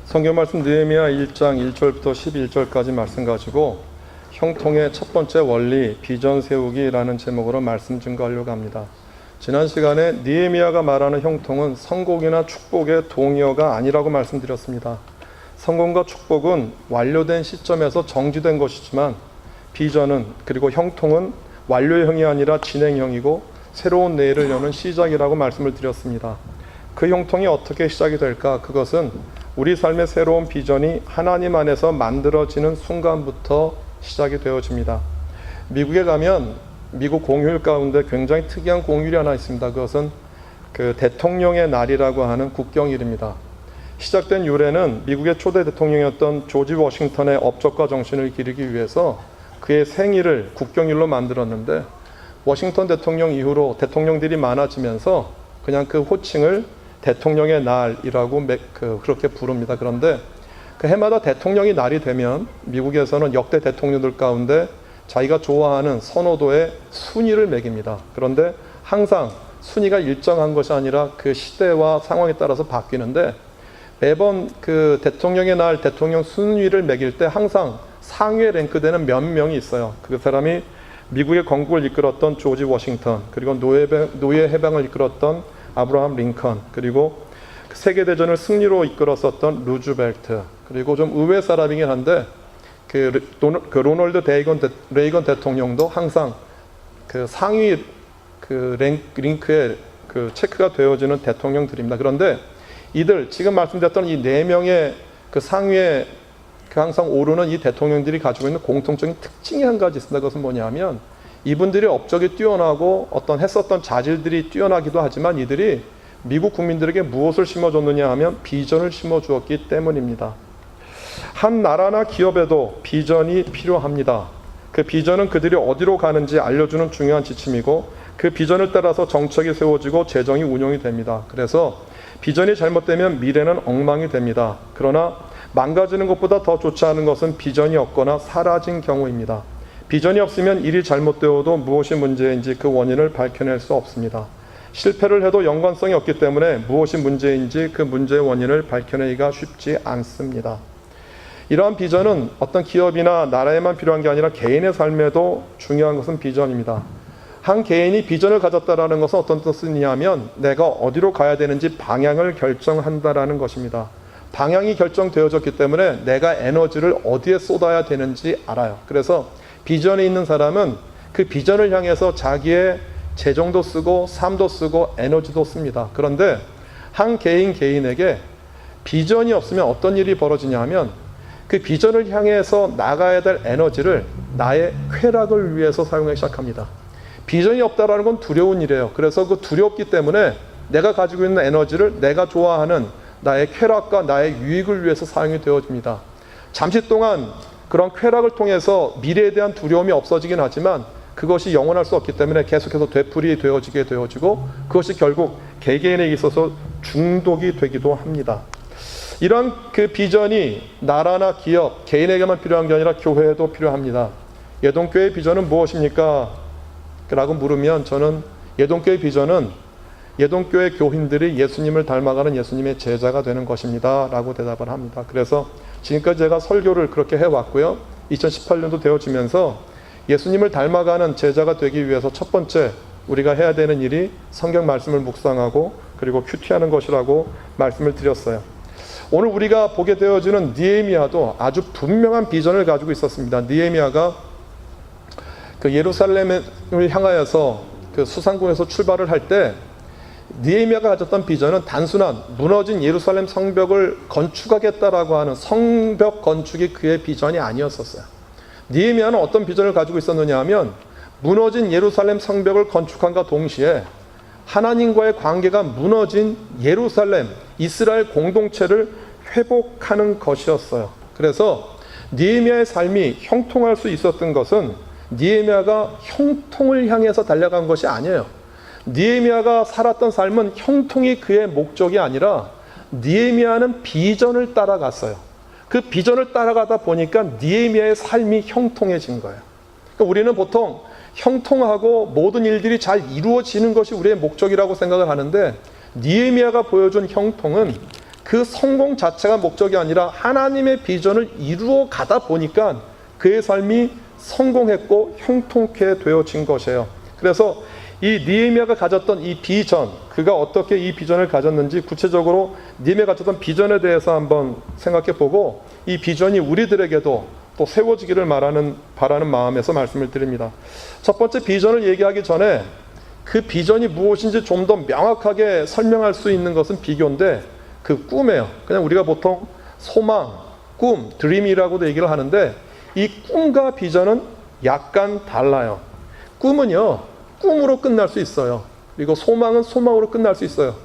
성경 말씀 느헤미야 1장 1절부터 11절까지 말씀 가지고 형통의 첫 번째 원리 비전 세우기라는 제목으로 말씀 증거하려고 합니다. 지난 시간에 느헤미야가 말하는 형통은 성공이나 축복의 동의어가 아니라고 말씀드렸습니다. 성공과 축복은 완료된 시점에서 정지된 것이지만 비전은 그리고 형통은 완료형이 아니라 진행형이고 새로운 내일을 여는 시작이라고 말씀을 드렸습니다. 그 형통이 어떻게 시작이 될까? 그것은 우리 삶의 새로운 비전이 하나님 안에서 만들어지는 순간부터 시작이 되어집니다. 미국에 가면 미국 공휴일 가운데 굉장히 특이한 공휴일이 하나 있습니다. 그것은 그 대통령의 날이라고 하는 국경일입니다. 시작된 유래는 미국의 초대 대통령이었던 조지 워싱턴의 업적과 정신을 기리기 위해서 그의 생일을 국경일로 만들었는데, 워싱턴 대통령 이후로 대통령들이 많아지면서 그냥 그 호칭을 대통령의 날이라고 그렇게 부릅니다. 그런데 그 해마다 대통령이 날이 되면 미국에서는 역대 대통령들 가운데 자기가 좋아하는 선호도의 순위를 매깁니다. 그런데 항상 순위가 일정한 것이 아니라 그 시대와 상황에 따라서 바뀌는데, 매번 그 대통령의 날 대통령 순위를 매길 때 항상 상위에 랭크되는 몇 명이 있어요. 그 사람이 미국의 건국을 이끌었던 조지 워싱턴, 그리고 노예 해방을 이끌었던 아브라함 링컨, 그리고 세계대전을 승리로 이끌었었던 루즈벨트, 그리고 좀 의외 사람이긴 한데 그 로널드 레이건 대통령도 항상 그 상위 그 링크에 그 체크가 되어지는 대통령들입니다. 그런데 이들 지금 말씀드렸던 이 네 명의 그 상위에 그 항상 오르는 이 대통령들이 가지고 있는 공통적인 특징이 한 가지 있습니다. 그것은 뭐냐면 이분들이 업적이 뛰어나고 어떤 했었던 자질들이 뛰어나기도 하지만 이들이 미국 국민들에게 무엇을 심어줬느냐 하면 비전을 심어주었기 때문입니다. 한 나라나 기업에도 비전이 필요합니다. 그 비전은 그들이 어디로 가는지 알려주는 중요한 지침이고, 그 비전을 따라서 정책이 세워지고 재정이 운용이 됩니다. 그래서 비전이 잘못되면 미래는 엉망이 됩니다. 그러나 망가지는 것보다 더 좋지 않은 것은 비전이 없거나 사라진 경우입니다. 비전이 없으면 일이 잘못되어도 무엇이 문제인지 그 원인을 밝혀낼 수 없습니다. 실패를 해도 연관성이 없기 때문에 무엇이 문제인지 그 문제의 원인을 밝혀내기가 쉽지 않습니다. 이러한 비전은 어떤 기업이나 나라에만 필요한 게 아니라 개인의 삶에도 중요한 것은 비전입니다. 한 개인이 비전을 가졌다는 것은 어떤 뜻이냐면 내가 어디로 가야 되는지 방향을 결정한다라는 것입니다. 방향이 결정되어졌기 때문에 내가 에너지를 어디에 쏟아야 되는지 알아요. 그래서 비전이 있는 사람은 그 비전을 향해서 자기의 재정도 쓰고 삶도 쓰고 에너지도 씁니다. 그런데 한 개인에게 비전이 없으면 어떤 일이 벌어지냐 하면 그 비전을 향해서 나가야 될 에너지를 나의 쾌락을 위해서 사용하기 시작합니다. 비전이 없다라는 건 두려운 일이에요. 그래서 그 두렵기 때문에 내가 가지고 있는 에너지를 내가 좋아하는 나의 쾌락과 나의 유익을 위해서 사용이 되어집니다. 잠시 동안 그런 쾌락을 통해서 미래에 대한 두려움이 없어지긴 하지만 그것이 영원할 수 없기 때문에 계속해서 되풀이 되어지게 되어지고 그것이 결국 개개인에게 있어서 중독이 되기도 합니다. 이런 그 비전이 나라나 기업, 개인에게만 필요한 게 아니라 교회에도 필요합니다. 예동교회의 비전은 무엇입니까? 라고 물으면 저는 예동교회의 비전은 예동교회 교인들이 예수님을 닮아가는 예수님의 제자가 되는 것입니다 라고 대답을 합니다. 그래서 지금까지 제가 설교를 그렇게 해왔고요, 2018년도 되어지면서 예수님을 닮아가는 제자가 되기 위해서 첫 번째 우리가 해야 되는 일이 성경 말씀을 묵상하고 그리고 큐티하는 것이라고 말씀을 드렸어요. 오늘 우리가 보게 되어지는 느헤미야도 아주 분명한 비전을 가지고 있었습니다. 느헤미야가 그 예루살렘을 향하여서 그 수상궁에서 출발을 할 때 느헤미야가 가졌던 비전은 단순한 무너진 예루살렘 성벽을 건축하겠다라고 하는 성벽 건축이 그의 비전이 아니었었어요. 느헤미야는 어떤 비전을 가지고 있었느냐 하면 무너진 예루살렘 성벽을 건축함과 동시에 하나님과의 관계가 무너진 예루살렘, 이스라엘 공동체를 회복하는 것이었어요. 그래서 느헤미야의 삶이 형통할 수 있었던 것은 느헤미야가 형통을 향해서 달려간 것이 아니에요. 느헤미야가 살았던 삶은 형통이 그의 목적이 아니라 느헤미야는 비전을 따라갔어요. 그 비전을 따라가다 보니까 느헤미야의 삶이 형통해진 거예요. 그러니까 우리는 보통 형통하고 모든 일들이 잘 이루어지는 것이 우리의 목적이라고 생각을 하는데 느헤미야가 보여준 형통은 그 성공 자체가 목적이 아니라 하나님의 비전을 이루어 가다 보니까 그의 삶이 성공했고 형통케 되어진 것이에요. 그래서 이 느헤미야가 가졌던 이 비전, 그가 어떻게 이 비전을 가졌는지 구체적으로 느헤미야가 가졌던 비전에 대해서 한번 생각해 보고 이 비전이 우리들에게도 또 세워지기를 바라는 마음에서 말씀을 드립니다. 첫 번째 비전을 얘기하기 전에 그 비전이 무엇인지 좀 더 명확하게 설명할 수 있는 것은 비교인데 그 꿈이에요. 그냥 우리가 보통 소망, 꿈, 드림이라고도 얘기를 하는데 이 꿈과 비전은 약간 달라요. 꿈은요, 꿈으로 끝날 수 있어요. 그리고 소망은 소망으로 끝날 수 있어요.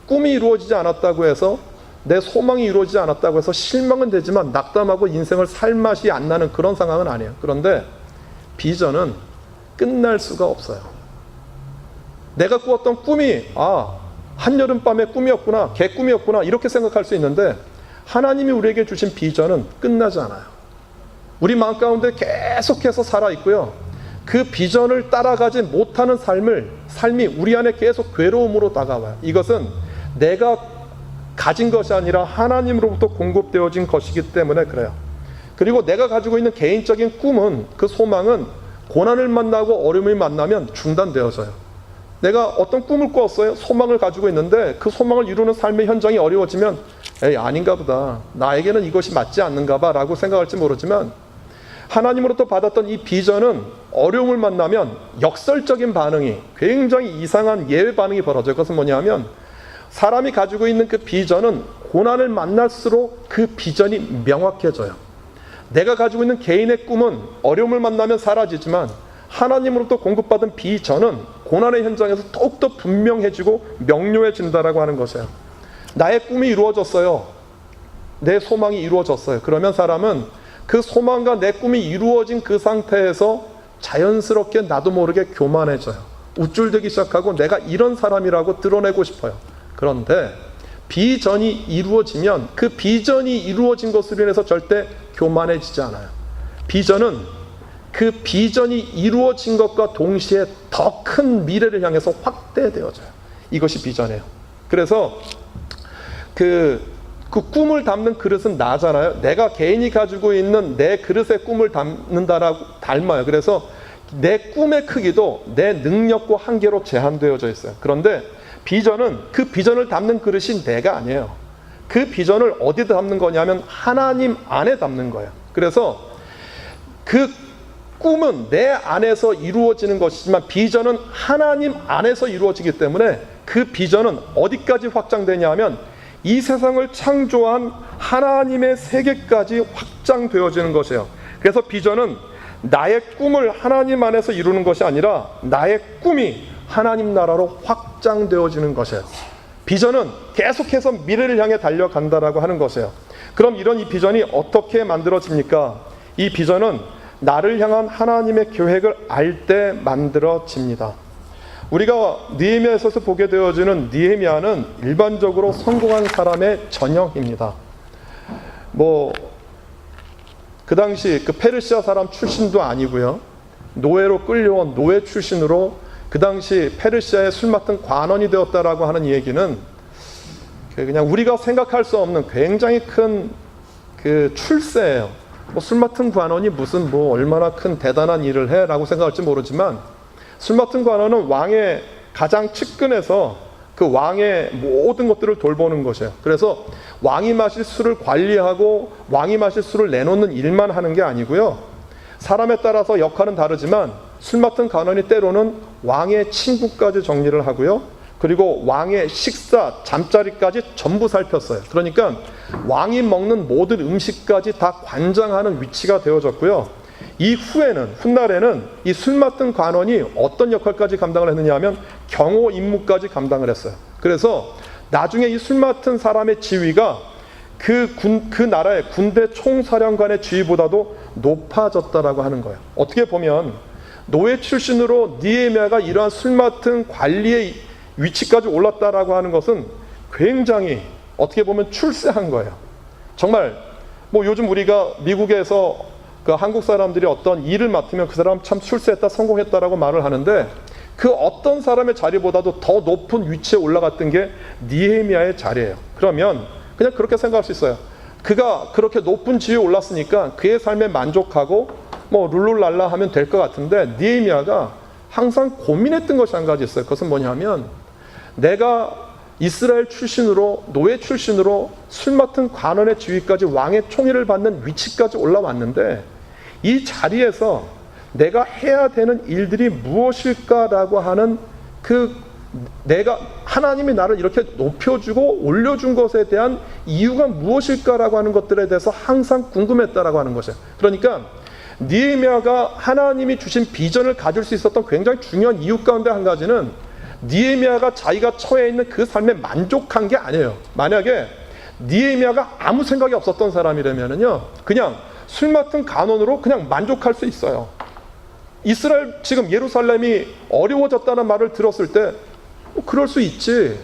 꿈이 이루어지지 않았다고 해서 내 소망이 이루어지지 않았다고 해서 실망은 되지만 낙담하고 인생을 살 맛이 안 나는 그런 상황은 아니에요. 그런데 비전은 끝날 수가 없어요. 내가 꾸었던 꿈이 한여름밤의 꿈이었구나, 개꿈이었구나 이렇게 생각할 수 있는데 하나님이 우리에게 주신 비전은 끝나지 않아요. 우리 마음 가운데 계속해서 살아있고요. 그 비전을 따라가지 못하는 삶이 우리 안에 계속 괴로움으로 다가와요. 이것은 내가 가진 것이 아니라 하나님으로부터 공급되어진 것이기 때문에 그래요. 그리고 내가 가지고 있는 개인적인 꿈은, 그 소망은 고난을 만나고 어려움을 만나면 중단되어져요. 내가 어떤 꿈을 꾸었어요. 소망을 가지고 있는데 그 소망을 이루는 삶의 현장이 어려워지면 아닌가 보다, 나에게는 이것이 맞지 않는가 봐 라고 생각할지 모르지만 하나님으로부터 받았던 이 비전은 어려움을 만나면 역설적인 반응이, 굉장히 이상한 예외 반응이 벌어져요. 그것은 뭐냐면 사람이 가지고 있는 그 비전은 고난을 만날수록 그 비전이 명확해져요. 내가 가지고 있는 개인의 꿈은 어려움을 만나면 사라지지만 하나님으로부터 공급받은 비전은 고난의 현장에서 더욱더 분명해지고 명료해진다라고 하는 것이에요. 나의 꿈이 이루어졌어요. 내 소망이 이루어졌어요. 그러면 사람은 그 소망과 내 꿈이 이루어진 그 상태에서 자연스럽게 나도 모르게 교만해져요. 우쭐대기 시작하고 내가 이런 사람이라고 드러내고 싶어요. 그런데 비전이 이루어지면 그 비전이 이루어진 것으로 인해서 절대 교만해지지 않아요. 비전은 그 비전이 이루어진 것과 동시에 더 큰 미래를 향해서 확대되어져요. 이것이 비전이에요. 그래서 그 꿈을 담는 그릇은 나잖아요. 내가 개인이 가지고 있는 내 그릇의 꿈을 닮아요. 그래서 내 꿈의 크기도 내 능력과 한계로 제한되어져 있어요. 그런데 비전은, 그 비전을 담는 그릇이 내가 아니에요. 그 비전을 어디에 담는 거냐면 하나님 안에 담는 거예요. 그래서 그 꿈은 내 안에서 이루어지는 것이지만 비전은 하나님 안에서 이루어지기 때문에 그 비전은 어디까지 확장되냐 하면 이 세상을 창조한 하나님의 세계까지 확장되어지는 것이에요. 그래서 비전은 나의 꿈을 하나님 안에서 이루는 것이 아니라 나의 꿈이 하나님 나라로 확장되어지는 것이에요. 비전은 계속해서 미래를 향해 달려간다라고 하는 것이에요. 그럼 이 비전이 어떻게 만들어집니까? 이 비전은 나를 향한 하나님의 계획을 알 때 만들어집니다. 우리가 느헤미야에서 보게 되어지는 느헤미야는 일반적으로 성공한 사람의 전형입니다. 그 당시 그 페르시아 사람 출신도 아니고요. 노예로 끌려온 노예 출신으로 그 당시 페르시아의 술 맡은 관원이 되었다라고 하는 얘기는 그냥 우리가 생각할 수 없는 굉장히 큰 그 출세예요. 술 맡은 관원이 무슨 얼마나 큰 대단한 일을 해 라고 생각할지 모르지만 술 맡은 관원은 왕의 가장 측근에서 그 왕의 모든 것들을 돌보는 것이에요. 그래서 왕이 마실 술을 관리하고 왕이 마실 술을 내놓는 일만 하는 게 아니고요. 사람에 따라서 역할은 다르지만 술 맡은 관원이 때로는 왕의 친구까지 정리를 하고요. 그리고 왕의 식사, 잠자리까지 전부 살폈어요. 그러니까 왕이 먹는 모든 음식까지 다 관장하는 위치가 되어졌고요. 훗날에는 이 술 맡은 관원이 어떤 역할까지 감당을 했느냐 하면 경호 임무까지 감당을 했어요. 그래서 나중에 이 술 맡은 사람의 지위가 그 나라의 군대 총사령관의 지위보다도 높아졌다라고 하는 거예요. 어떻게 보면 노예 출신으로 느헤미야가 이러한 술 맡은 관리의 위치까지 올랐다라고 하는 것은 굉장히 어떻게 보면 출세한 거예요. 정말 요즘 우리가 미국에서 그 한국 사람들이 어떤 일을 맡으면 그 사람 참 출세했다, 성공했다라고 말을 하는데 그 어떤 사람의 자리보다도 더 높은 위치에 올라갔던 게 느헤미야의 자리예요. 그러면 그냥 그렇게 생각할 수 있어요. 그가 그렇게 높은 지위에 올랐으니까 그의 삶에 만족하고 뭐 룰루랄라 하면 될 것 같은데, 느헤미야가 항상 고민했던 것이 한 가지 있어요. 그것은 뭐냐면, 내가 이스라엘 출신으로, 노예 출신으로 술 맡은 관원의 지위까지, 왕의 총애를 받는 위치까지 올라왔는데, 이 자리에서 내가 해야 되는 일들이 무엇일까라고 하는 내가 하나님이 나를 이렇게 높여주고 올려준 것에 대한 이유가 무엇일까라고 하는 것들에 대해서 항상 궁금했다라고 하는 것이에요. 그러니까 느헤미야가 하나님이 주신 비전을 가질 수 있었던 굉장히 중요한 이유 가운데 한 가지는, 느헤미야가 자기가 처해 있는 그 삶에 만족한 게 아니에요. 만약에 느헤미야가 아무 생각이 없었던 사람이라면요, 그냥 술 맡은 간원으로 그냥 만족할 수 있어요. 이스라엘, 지금 예루살렘이 어려워졌다는 말을 들었을 때 그럴 수 있지.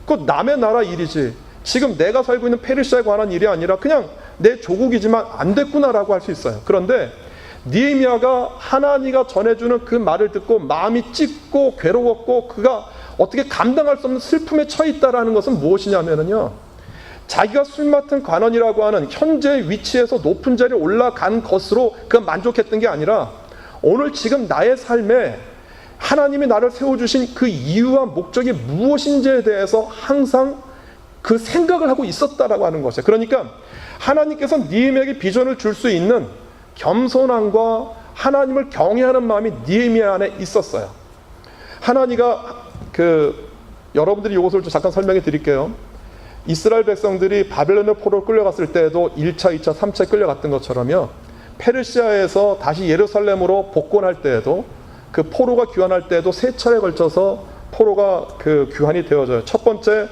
그건 남의 나라 일이지. 지금 내가 살고 있는 페르시아에 관한 일이 아니라 그냥 내 조국이지만 안 됐구나라고 할 수 있어요. 그런데 느헤미야가 하나님이 전해주는 그 말을 듣고 마음이 찢고 괴로웠고, 그가 어떻게 감당할 수 없는 슬픔에 처해 있다라는 것은 무엇이냐면요, 자기가 술 맡은 관원이라고 하는 현재 위치에서 높은 자리에 올라간 것으로 그 만족했던 게 아니라, 오늘 지금 나의 삶에 하나님이 나를 세워주신 그 이유와 목적이 무엇인지에 대해서 항상 그 생각을 하고 있었다라고 하는 것이에요. 그러니까 하나님께서 느헤미야에게 비전을 줄 수 있는 겸손함과 하나님을 경외하는 마음이 느헤미야 안에 있었어요. 하나님가 여러분들이 이것을 잠깐 설명해 드릴게요. 이스라엘 백성들이 바벨론의 포로로 끌려갔을 때에도 1차, 2차, 3차에 끌려갔던 것처럼요, 페르시아에서 다시 예루살렘으로 복권할 때에도, 그 포로가 귀환할 때에도 세 차례에 걸쳐서 포로가 귀환이 되어져요. 첫 번째,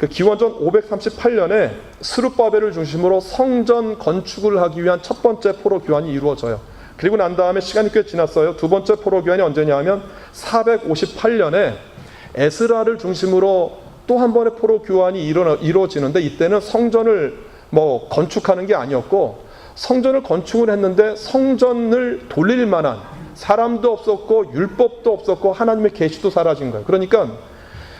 기원전 538년에 스룹바벨을 중심으로 성전 건축을 하기 위한 첫 번째 포로 귀환이 이루어져요. 그리고 난 다음에 시간이 꽤 지났어요. 두 번째 포로 귀환이 언제냐 하면 458년에 에스라를 중심으로 또 한 번의 포로 귀환이 이루어지는데, 이때는 성전을 건축하는 게 아니었고, 성전을 건축을 했는데 성전을 돌릴 만한 사람도 없었고 율법도 없었고 하나님의 계시도 사라진 거예요. 그러니까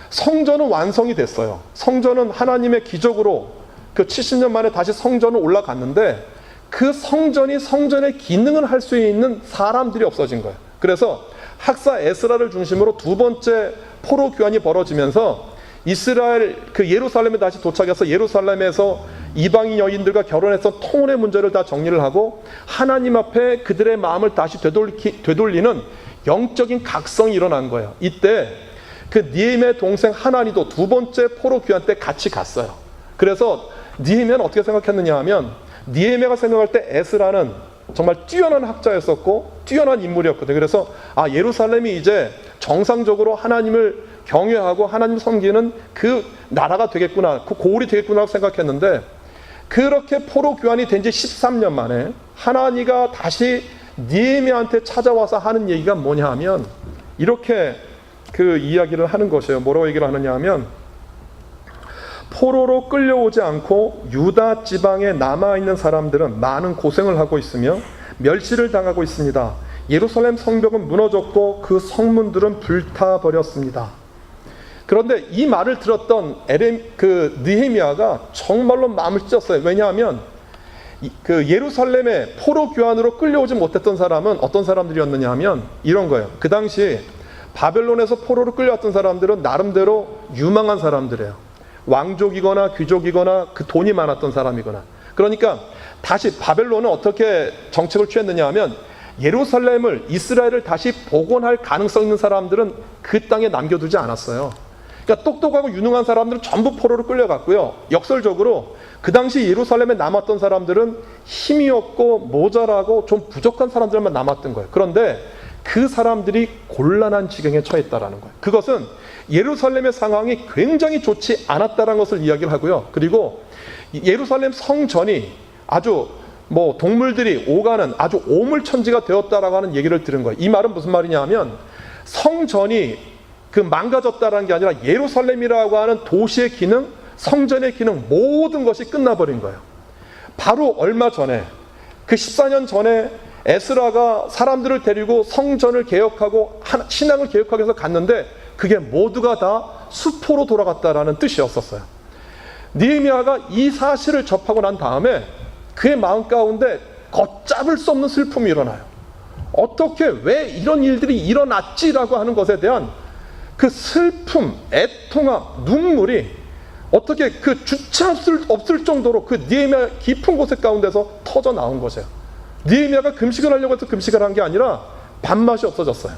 성전은 완성이 됐어요. 성전은 하나님의 기적으로 70년 만에 다시 성전은 올라갔는데, 그 성전이 성전의 기능을 할 수 있는 사람들이 없어진 거예요. 그래서 학사 에스라를 중심으로 두 번째 포로 귀환이 벌어지면서 이스라엘 예루살렘에 다시 도착해서 예루살렘에서 이방인 여인들과 결혼해서 통혼의 문제를 다 정리를 하고 하나님 앞에 그들의 마음을 다시 되돌리는 영적인 각성이 일어난 거예요. 이때 느헤미야의 동생 하나니도 두 번째 포로 귀환 때 같이 갔어요. 그래서 느헤미야는 어떻게 생각했느냐 하면, 느헤미야가 생각할 때 에스라는 정말 뛰어난 학자였었고 뛰어난 인물이었거든요. 그래서 예루살렘이 이제 정상적으로 하나님을 경외하고 하나님 섬기는 그 나라가 되겠구나, 그 고을이 되겠구나 생각했는데, 그렇게 포로 교환이 된 지 13년 만에 하나님이 다시 느헤미야한테 찾아와서 하는 얘기가 뭐냐 하면, 이렇게 이야기를 하는 것이에요. 뭐라고 얘기를 하느냐 하면, 포로로 끌려오지 않고 유다 지방에 남아있는 사람들은 많은 고생을 하고 있으며 멸시를 당하고 있습니다. 예루살렘 성벽은 무너졌고 그 성문들은 불타버렸습니다. 그런데 이 말을 들었던 느헤미야가 정말로 마음을 찢었어요. 왜냐하면 예루살렘에 포로 교환으로 끌려오지 못했던 사람은 어떤 사람들이었느냐 하면 이런 거예요. 그 당시 바벨론에서 포로로 끌려왔던 사람들은 나름대로 유망한 사람들이에요. 왕족이거나 귀족이거나 돈이 많았던 사람이거나. 그러니까 다시 바벨론은 어떻게 정책을 취했느냐 하면, 예루살렘을, 이스라엘을 다시 복원할 가능성 있는 사람들은 그 땅에 남겨두지 않았어요. 그러니까 똑똑하고 유능한 사람들은 전부 포로로 끌려갔고요. 역설적으로 그 당시 예루살렘에 남았던 사람들은 힘이 없고 모자라고 좀 부족한 사람들만 남았던 거예요. 그런데 그 사람들이 곤란한 지경에 처했다라는 거예요. 그것은 예루살렘의 상황이 굉장히 좋지 않았다는 것을 이야기를 하고요. 그리고 예루살렘 성전이 아주 동물들이 오가는 아주 오물천지가 되었다라고 하는 얘기를 들은 거예요. 이 말은 무슨 말이냐 하면, 성전이 망가졌다라는 게 아니라 예루살렘이라고 하는 도시의 기능, 성전의 기능, 모든 것이 끝나버린 거예요. 바로 얼마 전에 14년 전에 에스라가 사람들을 데리고 성전을 개혁하고 신앙을 개혁하기 위해서 갔는데, 그게 모두가 다 수포로 돌아갔다라는 뜻이었었어요. 느헤미야가 이 사실을 접하고 난 다음에 그의 마음 가운데 걷잡을 수 없는 슬픔이 일어나요. 어떻게 왜 이런 일들이 일어났지라고 하는 것에 대한 그 슬픔, 애통함, 눈물이 어떻게 그 주체할 수 없을 정도로 그 느헤미야 깊은 곳의 가운데서 터져 나온 것이에요. 느헤미야가 금식을 하려고 해서 금식을 한 게 아니라 밥맛이 없어졌어요.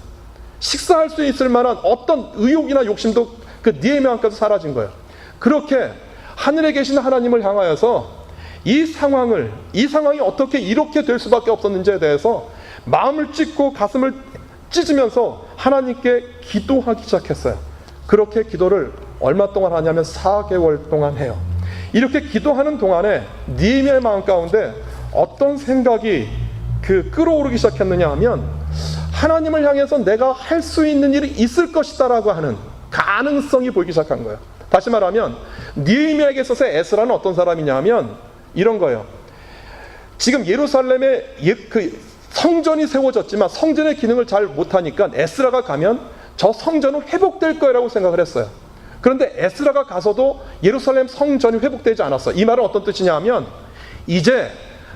식사할 수 있을 만한 어떤 의욕이나 욕심도 그 느헤미야 안에서 사라진 거예요. 그렇게 하늘에 계신 하나님을 향하여서 이 상황이 어떻게 이렇게 될 수밖에 없었는지에 대해서 마음을 찢고 가슴을 찢으면서 하나님께 기도하기 시작했어요. 그렇게 기도를 얼마 동안 하냐면 4개월 동안 해요. 이렇게 기도하는 동안에 느헤미야의 마음 가운데 어떤 생각이 끌어오르기 시작했느냐 하면 하나님을 향해서 내가 할 수 있는 일이 있을 것이다라고 하는 가능성이 보이기 시작한 거예요. 다시 말하면 느헤미야에게 있어서 에스라는 어떤 사람이냐 하면 이런 거예요. 지금 예루살렘에 성전이 세워졌지만 성전의 기능을 잘 못하니까 에스라가 가면 저 성전은 회복될 거라고 생각을 했어요. 그런데 에스라가 가서도 예루살렘 성전이 회복되지 않았어요. 이 말은 어떤 뜻이냐 하면 이제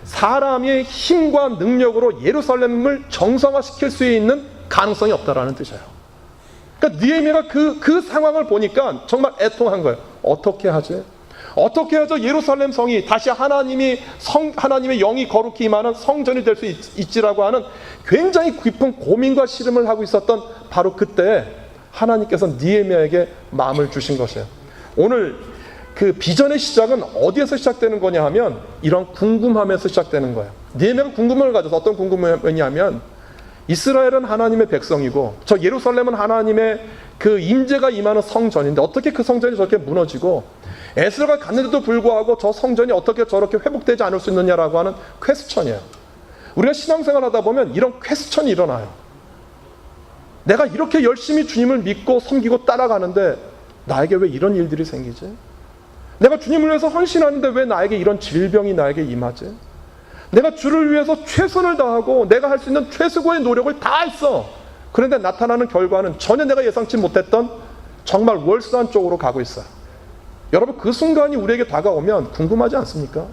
사람의 힘과 능력으로 예루살렘을 정상화시킬 수 있는 가능성이 없다라는 뜻이에요. 그러니까 느헤미야가 그 상황을 보니까 정말 애통한 거예요. 어떻게 하지? 어떻게 해서 예루살렘 성이 다시 하나님의 영이 거룩히 임하는 성전이 될 수 있지라고 하는 굉장히 깊은 고민과 씨름을 하고 있었던 바로 그때 하나님께서 느헤미야에게 마음을 주신 것이에요. 오늘 그 비전의 시작은 어디에서 시작되는 거냐 하면 이런 궁금함에서 시작되는 거예요. 느헤미야가 궁금함을 가져서 어떤 궁금함이냐면 이스라엘은 하나님의 백성이고 저 예루살렘은 하나님의 그 임재가 임하는 성전인데 어떻게 그 성전이 저렇게 무너지고 에스라가 갔는데도 불구하고 저 성전이 어떻게 저렇게 회복되지 않을 수 있느냐라고 하는 퀘스천이에요. 우리가 신앙생활 하다 보면 이런 퀘스천이 일어나요. 내가 이렇게 열심히 주님을 믿고 섬기고 따라가는데 나에게 왜 이런 일들이 생기지? 내가 주님을 위해서 헌신하는데 왜 나에게 이런 질병이 나에게 임하지? 내가 주를 위해서 최선을 다하고 내가 할 수 있는 최고의 노력을 다 했어. 그런데 나타나는 결과는 전혀 내가 예상치 못했던 정말 월스한 쪽으로 가고 있어요. 여러분 그 순간이 우리에게 다가오면 궁금하지 않습니까?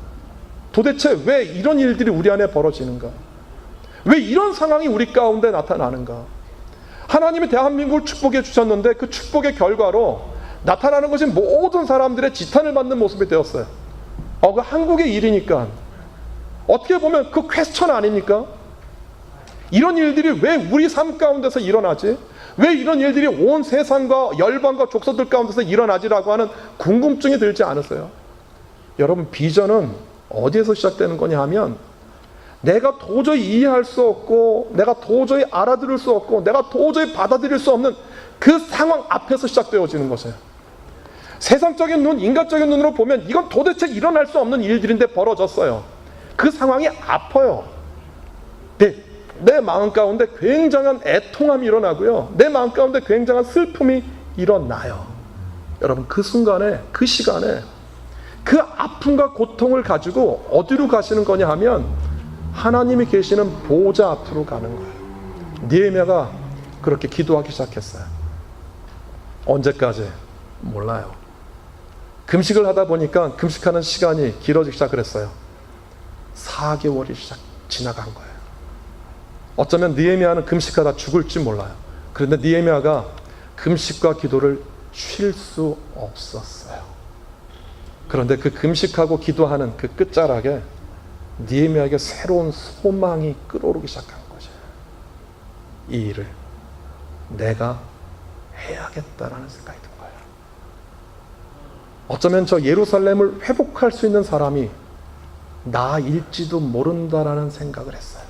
도대체 왜 이런 일들이 우리 안에 벌어지는가? 왜 이런 상황이 우리 가운데 나타나는가? 하나님이 대한민국을 축복해 주셨는데 그 축복의 결과로 나타나는 것이 모든 사람들의 지탄을 받는 모습이 되었어요. 그 한국의 일이니까 어떻게 보면 그 퀘스천 아닙니까? 이런 일들이 왜 우리 삶 가운데서 일어나지? 왜 이런 일들이 온 세상과 열방과 족속들 가운데서 일어나지라고 하는 궁금증이 들지 않으세요? 여러분 비전은 어디에서 시작되는 거냐 하면 내가 도저히 이해할 수 없고 내가 도저히 알아들을 수 없고 내가 도저히 받아들일 수 없는 그 상황 앞에서 시작되어지는 것이에요. 세상적인 눈, 인간적인 눈으로 보면 이건 도대체 일어날 수 없는 일들인데 벌어졌어요. 그 상황이 아파요. 내 마음 가운데 굉장한 애통함이 일어나고요. 내 마음 가운데 굉장한 슬픔이 일어나요. 여러분 그 순간에 그 시간에 그 아픔과 고통을 가지고 어디로 가시는 거냐 하면 하나님이 계시는 보좌 앞으로 가는 거예요. 느헤미야가 그렇게 기도하기 시작했어요. 언제까지? 몰라요. 금식을 하다 보니까 금식하는 시간이 길어지기 시작을 했어요. 4개월이 지나간 거예요. 어쩌면 느헤미야는 금식하다 죽을지 몰라요. 그런데 느헤미야가 금식과 기도를 쉴 수 없었어요. 그런데 그 금식하고 기도하는 그 끝자락에 느헤미야에게 새로운 소망이 끌어오르기 시작한 거죠. 이 일을 내가 해야겠다라는 생각이 든 거예요. 어쩌면 저 예루살렘을 회복할 수 있는 사람이 나일지도 모른다라는 생각을 했어요.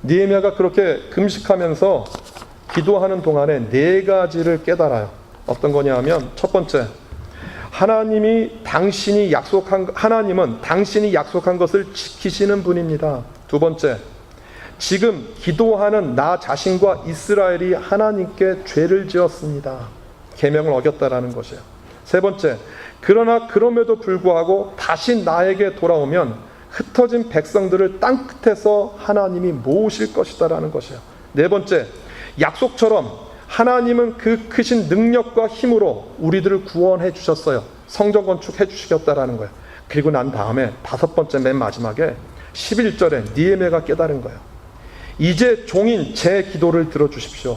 느헤미야가 그렇게 금식하면서 기도하는 동안에 4가지를 깨달아요. 어떤 거냐 하면 첫 번째, 하나님은 당신이 약속한 것을 지키시는 분입니다. 두 번째, 지금 기도하는 나 자신과 이스라엘이 하나님께 죄를 지었습니다. 계명을 어겼다라는 것이에요. 세 번째, 그러나 그럼에도 불구하고 다시 나에게 돌아오면 흩어진 백성들을 땅 끝에서 하나님이 모으실 것이다라는 것이에요. 네 번째, 약속처럼 하나님은 그 크신 능력과 힘으로 우리들을 구원해 주셨어요. 성전 건축해 주시겠다라는 거예요. 그리고 난 다음에 5번째 맨 마지막에 11절에 느헤미야가 깨달은 거예요. 이제 종인 제 기도를 들어주십시오.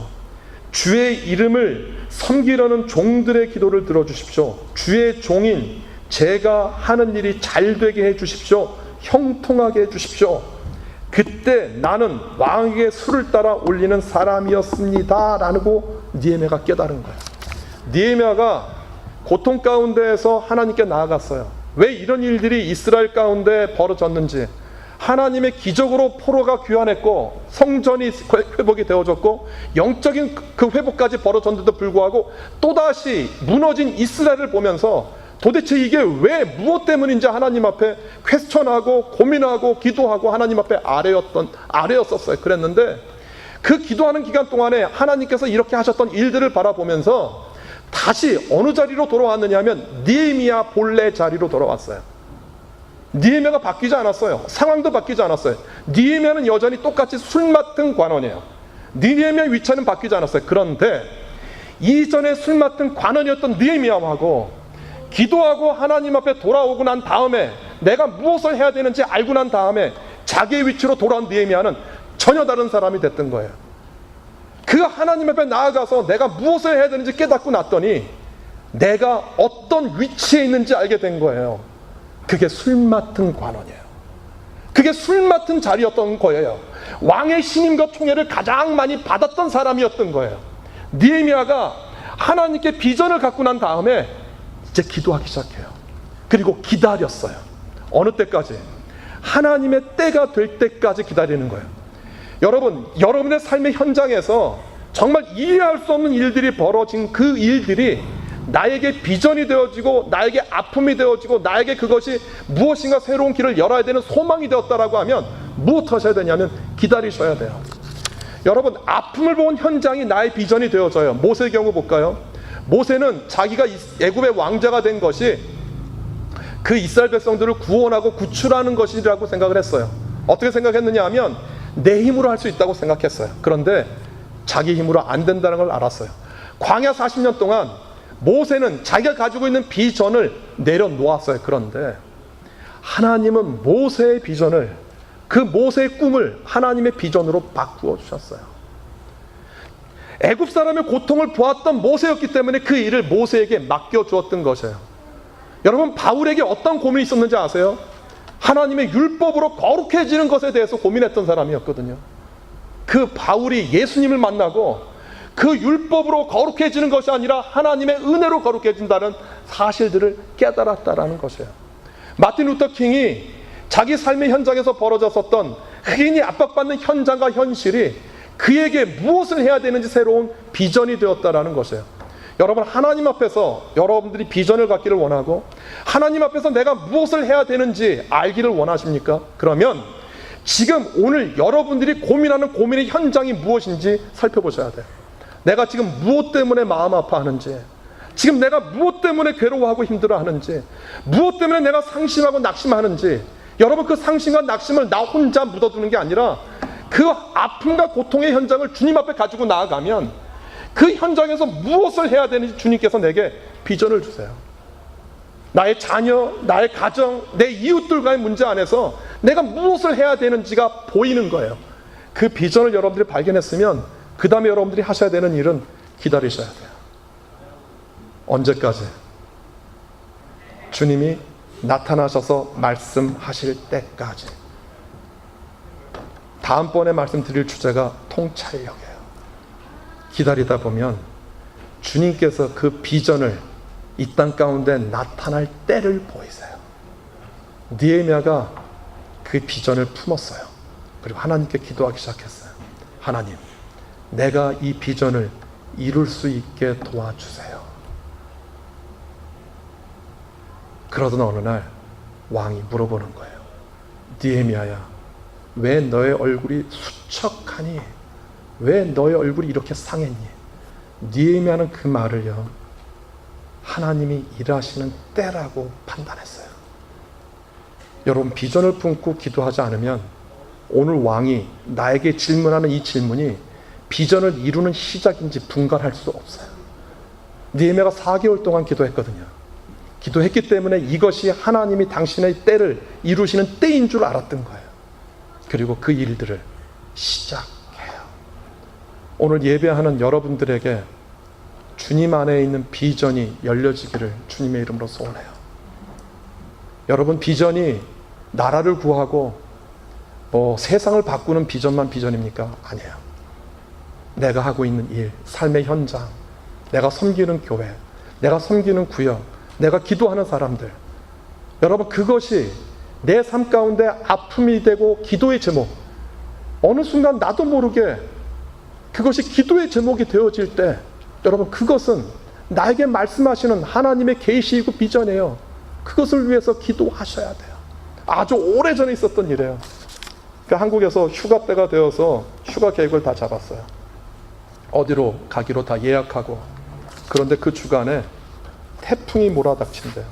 주의 이름을 섬기려는 종들의 기도를 들어주십시오. 주의 종인 제가 하는 일이 잘되게 해주십시오. 형통하게 해주십시오. 그때 나는 왕에게 술을 따라 올리는 사람이었습니다 라고 느헤미야가 깨달은 거예요. 느헤미야가 고통 가운데에서 하나님께 나아갔어요. 왜 이런 일들이 이스라엘 가운데 벌어졌는지, 하나님의 기적으로 포로가 귀환했고 성전이 회복이 되어졌고 영적인 그 회복까지 벌어졌는데도 불구하고 또다시 무너진 이스라엘을 보면서 도대체 이게 왜 무엇 때문인지 하나님 앞에 퀘스천하고 고민하고 기도하고 하나님 앞에 아뢰었었어요. 그랬는데 그 기도하는 기간 동안에 하나님께서 이렇게 하셨던 일들을 바라보면서 다시 어느 자리로 돌아왔느냐 하면 느헤미야 본래 자리로 돌아왔어요. 느헤미야가 바뀌지 않았어요. 상황도 바뀌지 않았어요. 느헤미야는 여전히 똑같이 술 맡은 관원이에요. 느헤미야 위치는 바뀌지 않았어요. 그런데 이전에 술 맡은 관원이었던 느헤미야하고 기도하고 하나님 앞에 돌아오고 난 다음에 내가 무엇을 해야 되는지 알고 난 다음에 자기의 위치로 돌아온 느헤미야는 전혀 다른 사람이 됐던 거예요. 그 하나님 앞에 나아가서 내가 무엇을 해야 되는지 깨닫고 났더니 내가 어떤 위치에 있는지 알게 된 거예요. 그게 술 맡은 관원이에요. 그게 술 맡은 자리였던 거예요. 왕의 신임과 총애를 가장 많이 받았던 사람이었던 거예요. 느헤미야가 하나님께 비전을 갖고 난 다음에 이제 기도하기 시작해요. 그리고 기다렸어요. 어느 때까지? 하나님의 때가 될 때까지 기다리는 거예요. 여러분, 여러분의 삶의 현장에서 정말 이해할 수 없는 일들이 벌어진 그 일들이 나에게 비전이 되어지고 나에게 아픔이 되어지고 나에게 그것이 무엇인가 새로운 길을 열어야 되는 소망이 되었다라고 하면 무엇 하셔야 되냐면 기다리셔야 돼요. 여러분, 아픔을 본 현장이 나의 비전이 되어져요. 모세의 경우 볼까요? 모세는 자기가 애굽의 왕자가 된 것이 그 이스라엘 백성들을 구원하고 구출하는 것이라고 생각을 했어요. 어떻게 생각했느냐 하면 내 힘으로 할 수 있다고 생각했어요. 그런데 자기 힘으로 안 된다는 걸 알았어요. 광야 40년 동안 모세는 자기가 가지고 있는 비전을 내려놓았어요. 그런데 하나님은 모세의 비전을, 그 모세의 꿈을 하나님의 비전으로 바꾸어 주셨어요. 애굽 사람의 고통을 보았던 모세였기 때문에 그 일을 모세에게 맡겨주었던 것이에요. 여러분, 바울에게 어떤 고민이 있었는지 아세요? 하나님의 율법으로 거룩해지는 것에 대해서 고민했던 사람이었거든요. 그 바울이 예수님을 만나고 그 율법으로 거룩해지는 것이 아니라 하나님의 은혜로 거룩해진다는 사실들을 깨달았다라는 것이에요. 마틴 루터 킹이 자기 삶의 현장에서 벌어졌었던 흑인이 압박받는 현장과 현실이 그에게 무엇을 해야 되는지 새로운 비전이 되었다라는 것이에요. 여러분, 하나님 앞에서 여러분들이 비전을 갖기를 원하고 하나님 앞에서 내가 무엇을 해야 되는지 알기를 원하십니까? 그러면 지금 오늘 여러분들이 고민하는 고민의 현장이 무엇인지 살펴보셔야 돼요. 내가 지금 무엇 때문에 마음 아파하는지, 지금 내가 무엇 때문에 괴로워하고 힘들어하는지, 무엇 때문에 내가 상심하고 낙심하는지, 여러분, 그 상심과 낙심을 나 혼자 묻어두는 게 아니라 그 아픔과 고통의 현장을 주님 앞에 가지고 나아가면 그 현장에서 무엇을 해야 되는지 주님께서 내게 비전을 주세요. 나의 자녀, 나의 가정, 내 이웃들과의 문제 안에서 내가 무엇을 해야 되는지가 보이는 거예요. 그 비전을 여러분들이 발견했으면 그 다음에 여러분들이 하셔야 되는 일은 기다리셔야 돼요. 언제까지? 주님이 나타나셔서 말씀하실 때까지. 다음번에 말씀드릴 주제가 통찰력이에요. 기다리다 보면 주님께서 그 비전을 이 땅 가운데 나타날 때를 보이세요. 느헤미야가 그 비전을 품었어요. 그리고 하나님께 기도하기 시작했어요. 하나님, 내가 이 비전을 이룰 수 있게 도와주세요. 그러던 어느 날 왕이 물어보는 거예요. 느헤미야야, 왜 너의 얼굴이 수척하니? 왜 너의 얼굴이 이렇게 상했니? 느헤미야는 그 말을요, 하나님이 일하시는 때라고 판단했어요. 여러분, 비전을 품고 기도하지 않으면 오늘 왕이 나에게 질문하는 이 질문이 비전을 이루는 시작인지 분간할 수 없어요. 느헤미야가 4개월 동안 기도했거든요. 기도했기 때문에 이것이 하나님이 당신의 때를 이루시는 때인 줄 알았던 거예요. 그리고 그 일들을 시작해요. 오늘 예배하는 여러분들에게 주님 안에 있는 비전이 열려지기를 주님의 이름으로 소원해요. 여러분, 비전이 나라를 구하고 세상을 바꾸는 비전만 비전입니까? 아니에요. 내가 하고 있는 일, 삶의 현장, 내가 섬기는 교회, 내가 섬기는 구역, 내가 기도하는 사람들, 여러분, 그것이 내 삶 가운데 아픔이 되고 기도의 제목, 어느 순간 나도 모르게 그것이 기도의 제목이 되어질 때, 여러분, 그것은 나에게 말씀하시는 하나님의 계시이고 비전이에요. 그것을 위해서 기도하셔야 돼요. 아주 오래전에 있었던 일이에요. 한국에서 휴가 때가 되어서 휴가 계획을 다 잡았어요. 어디로 가기로 다 예약하고. 그런데 그 주간에 태풍이 몰아닥친대요.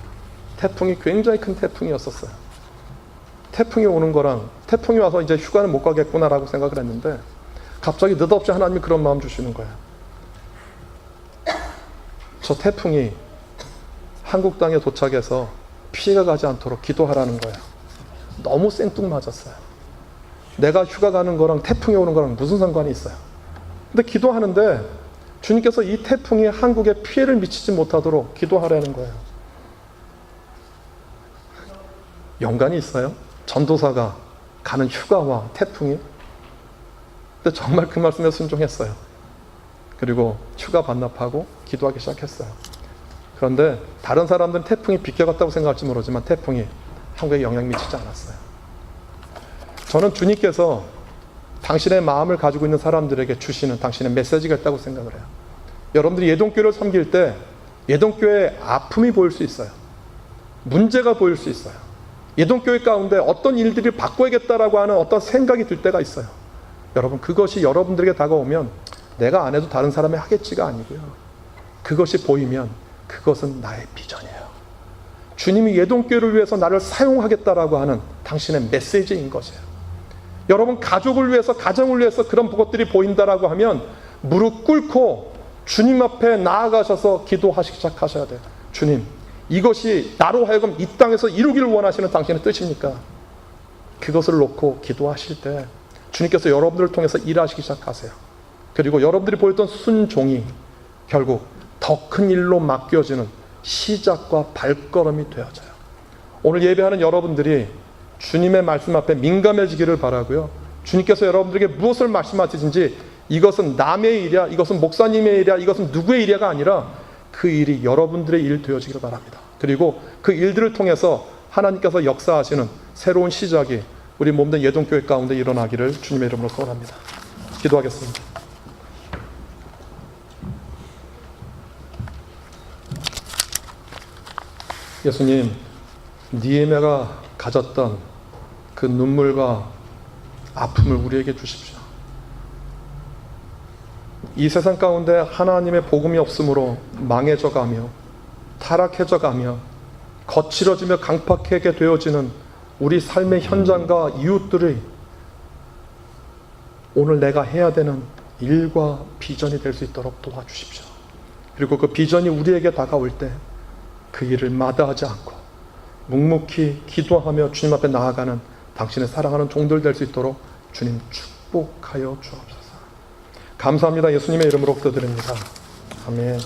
태풍이 굉장히 큰 태풍이었었어요. 태풍이 오는 거랑, 태풍이 와서 이제 휴가는 못 가겠구나라고 생각을 했는데 갑자기 느닷없이 하나님이 그런 마음 주시는 거예요. 저 태풍이 한국 땅에 도착해서 피해가 가지 않도록 기도하라는 거예요. 너무 생뚱맞았어요. 내가 휴가 가는 거랑 태풍이 오는 거랑 무슨 상관이 있어요? 근데 기도하는데 주님께서 이 태풍이 한국에 피해를 미치지 못하도록 기도하라는 거예요. 연관이 있어요? 전도사가 가는 휴가와 태풍이? 근데 정말 그 말씀에 순종했어요. 그리고 휴가 반납하고 기도하기 시작했어요. 그런데 다른 사람들은 태풍이 비껴갔다고 생각할지 모르지만 태풍이 한국에 영향 미치지 않았어요. 저는 주님께서 당신의 마음을 가지고 있는 사람들에게 주시는 당신의 메시지가 있다고 생각을 해요. 여러분들이 예동교회를 섬길 때 예동교회의 아픔이 보일 수 있어요. 문제가 보일 수 있어요. 예동교회 가운데 어떤 일들을 바꿔야겠다라고 하는 어떤 생각이 들 때가 있어요. 여러분, 그것이 여러분들에게 다가오면 내가 안 해도 다른 사람이 하겠지가 아니고요. 그것이 보이면 그것은 나의 비전이에요. 주님이 예동교회를 위해서 나를 사용하겠다라고 하는 당신의 메시지인 것이에요. 여러분, 가족을 위해서, 가정을 위해서 그런 것들이 보인다라고 하면 무릎 꿇고 주님 앞에 나아가셔서 기도하시기 시작하셔야 돼요. 주님, 이것이 나로 하여금 이 땅에서 이루기를 원하시는 당신의 뜻입니까? 그것을 놓고 기도하실 때 주님께서 여러분들을 통해서 일하시기 시작하세요. 그리고 여러분들이 보였던 순종이 결국 더 큰 일로 맡겨지는 시작과 발걸음이 되어져요. 오늘 예배하는 여러분들이 주님의 말씀 앞에 민감해지기를 바라고요. 주님께서 여러분들에게 무엇을 말씀하시든지 이것은 남의 일이야, 이것은 목사님의 일이야, 이것은 누구의 일이야가 아니라 그 일이 여러분들의 일 되어지기를 바랍니다. 그리고 그 일들을 통해서 하나님께서 역사하시는 새로운 시작이 우리 몸된 예동교회 가운데 일어나기를 주님의 이름으로 소원합니다. 기도하겠습니다. 예수님, 니에미아가 가졌던 그 눈물과 아픔을 우리에게 주십시오. 이 세상 가운데 하나님의 복음이 없으므로 망해져가며 타락해져가며 거칠어지며 강팍하게 되어지는 우리 삶의 현장과 이웃들의 오늘 내가 해야 되는 일과 비전이 될 수 있도록 도와주십시오. 그리고 그 비전이 우리에게 다가올 때 그 일을 마다하지 않고 묵묵히 기도하며 주님 앞에 나아가는 당신의 사랑하는 종들 될 수 있도록 주님 축복하여 주옵소서. 감사합니다. 예수님의 이름으로 기도드립니다. 아멘.